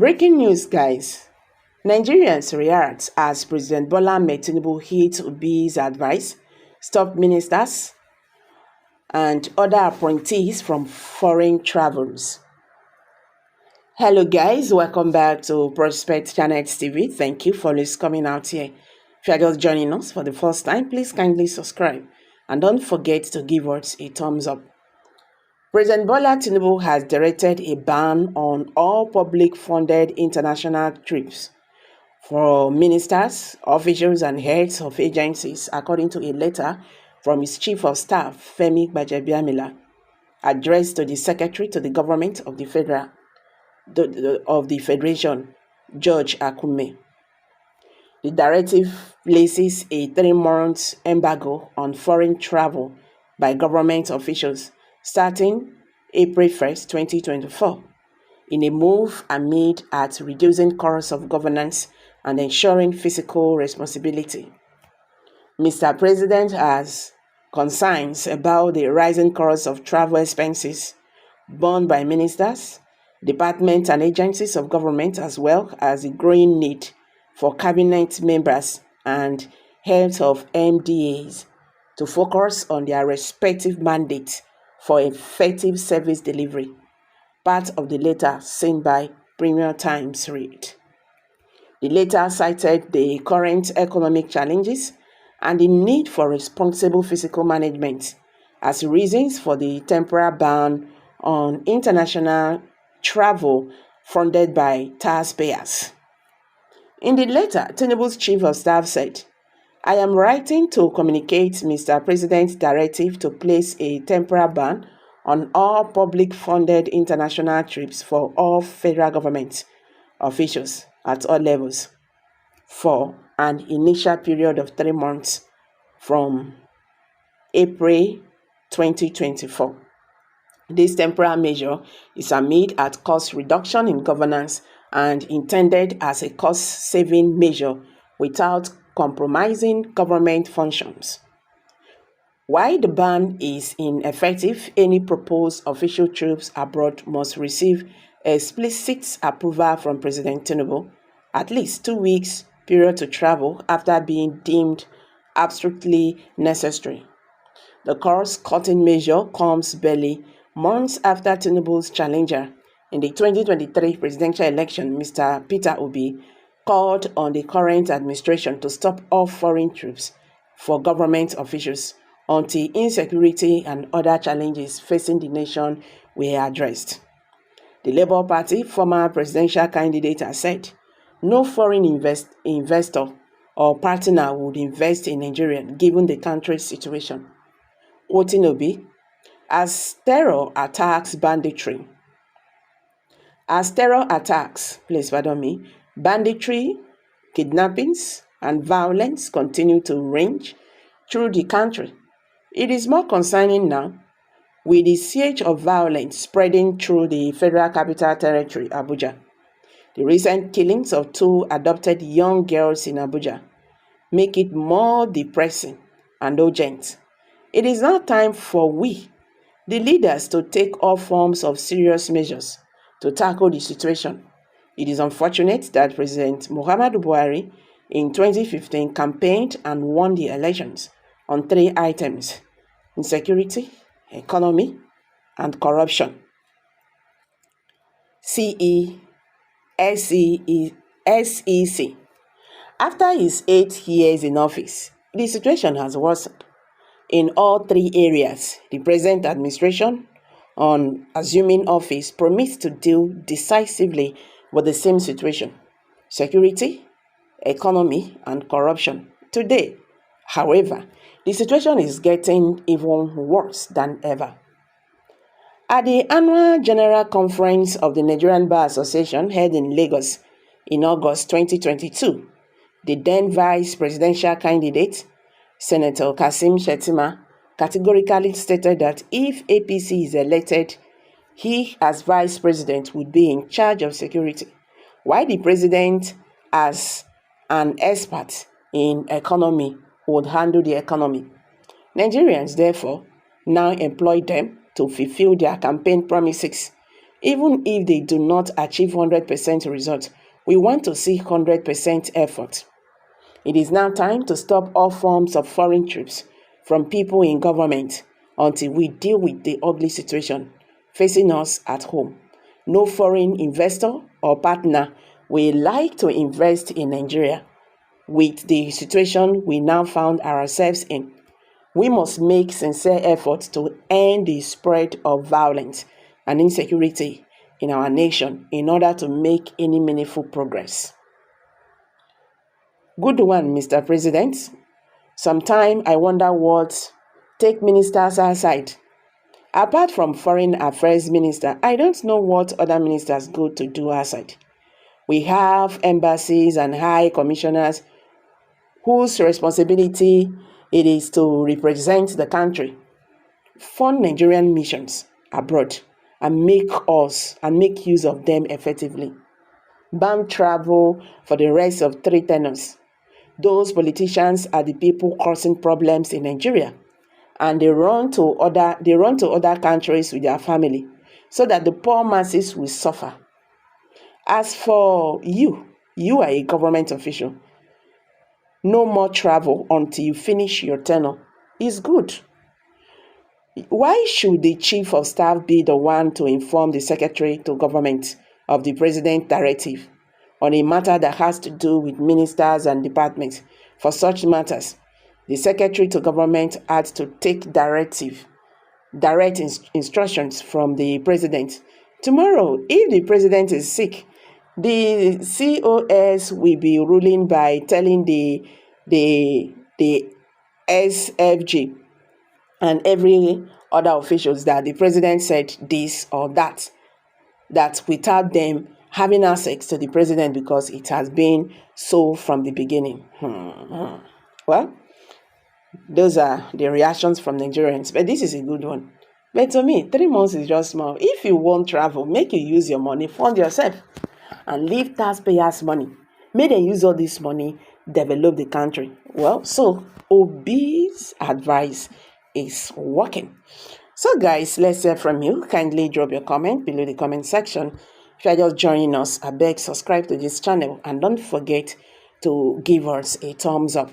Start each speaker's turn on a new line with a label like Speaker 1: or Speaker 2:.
Speaker 1: Breaking news, guys. Nigerians react as President Bola Ahmed Tinubu hit Obi's advice, stop ministers and other appointees from foreign travels. Hello, guys. Welcome back to Prospect Channel TV. Thank you for always coming out here. If you are just joining us for the first time, please kindly subscribe and don't forget to give us a thumbs up. President Bola Tinubu has directed a ban on all public-funded international trips for ministers, officials, and heads of agencies, according to a letter from his Chief of Staff, Femi Gbajabiamila, addressed to the Secretary to the Government of the Federation, George Akume. The directive places a 3-month embargo on foreign travel by government officials starting April 1st, 2024, in a move aimed at reducing costs of governance and ensuring fiscal responsibility. Mr. President has concerns about the rising costs of travel expenses borne by ministers, departments, and agencies of government, as well as the growing need for cabinet members and heads of MDAs to focus on their respective mandates for effective service delivery. Part of the letter sent by Premium Times read. The letter cited the current economic challenges and the need for responsible fiscal management as reasons for the temporary ban on international travel funded by taxpayers. In the letter, Tinubu's Chief of Staff said, "I am writing to communicate Mr. President's directive to place a temporary ban on all public-funded international trips for all federal government officials at all levels for an initial period of 3 months from April 2024. This temporary measure is aimed at cost reduction in governance and intended as a cost-saving measure without compromising government functions. While the ban is ineffective, any proposed official trips abroad must receive explicit approval from President Tinubu, at least 2 weeks period to travel after being deemed absolutely necessary. The cost-cutting measure comes barely months after Tinubu's challenger in the 2023 presidential election, Mr. Peter Obi, called on the current administration to stop all foreign trips for government officials until insecurity and other challenges facing the nation were addressed. The Labour Party former presidential candidate has said no foreign investor or partner would invest in Nigeria given the country's situation. Quoting Obi, banditry, kidnappings, and violence continue to range through the country. It is more concerning now, with the siege of violence spreading through the Federal Capital Territory, Abuja. The recent killings of 2 adopted young girls in Abuja make it more depressing and urgent. It is now time for we, the leaders, to take all forms of serious measures to tackle the situation. It is unfortunate that President Muhammadu Buhari in 2015 campaigned and won the elections on 3 items: insecurity, economy, and corruption. SEC. After his 8 years in office, the situation has worsened. In all 3 areas, the present administration, on assuming office, promised to deal decisively with the same situation: security, economy, and corruption. Today, however, the situation is getting even worse than ever. At the annual General Conference of the Nigerian Bar Association held in Lagos in August 2022, the then vice presidential candidate, Senator Kasim Shettima, categorically stated that if APC is elected, he as vice president would be in charge of security, while the president, as an expert in economy, would handle the economy. Nigerians, therefore, now employ them to fulfill their campaign promises Even if they do not achieve 100% results, we want to see 100% effort. It is now time to stop all forms of foreign trips from people in government until we deal with the ugly situation facing us at home. No foreign investor or partner will like to invest in Nigeria with the situation we now found ourselves in. We must make sincere efforts to end the spread of violence and insecurity in our nation in order to make any meaningful progress. Good one, Mr. President. Sometimes I wonder what take ministers aside. Apart from foreign affairs minister, I don't know what other ministers go to do outside. We have embassies and high commissioners whose responsibility it is to represent the country, fund Nigerian missions abroad, and make use of them effectively. Ban travel for the rest of 3 tenures. Those politicians are the people causing problems in Nigeria, and they run to other countries with their family so that the poor masses will suffer. As for you are a government official. No more travel until you finish your tenure. It's good. Why should the chief of staff be the one to inform the secretary to government of the president's directive on a matter that has to do with ministers and departments? For such matters, the secretary to government had to take direct instructions from the president. Tomorrow, if the president is sick, the COS will be ruling by telling the SFG and every other officials that the president said this or that without them having access to the president, because it has been so from the beginning. Well, those are the reactions from Nigerians, but this is a good one. But to me, 3 months is just small. If you want travel, make you use your money, fund yourself, and leave taxpayers' money. May they use all this money, develop the country. Well, so Obi's advice is working. So guys, let's hear from you. Kindly drop your comment below the comment section. If you are just joining us, I beg subscribe to this channel and don't forget to give us a thumbs up.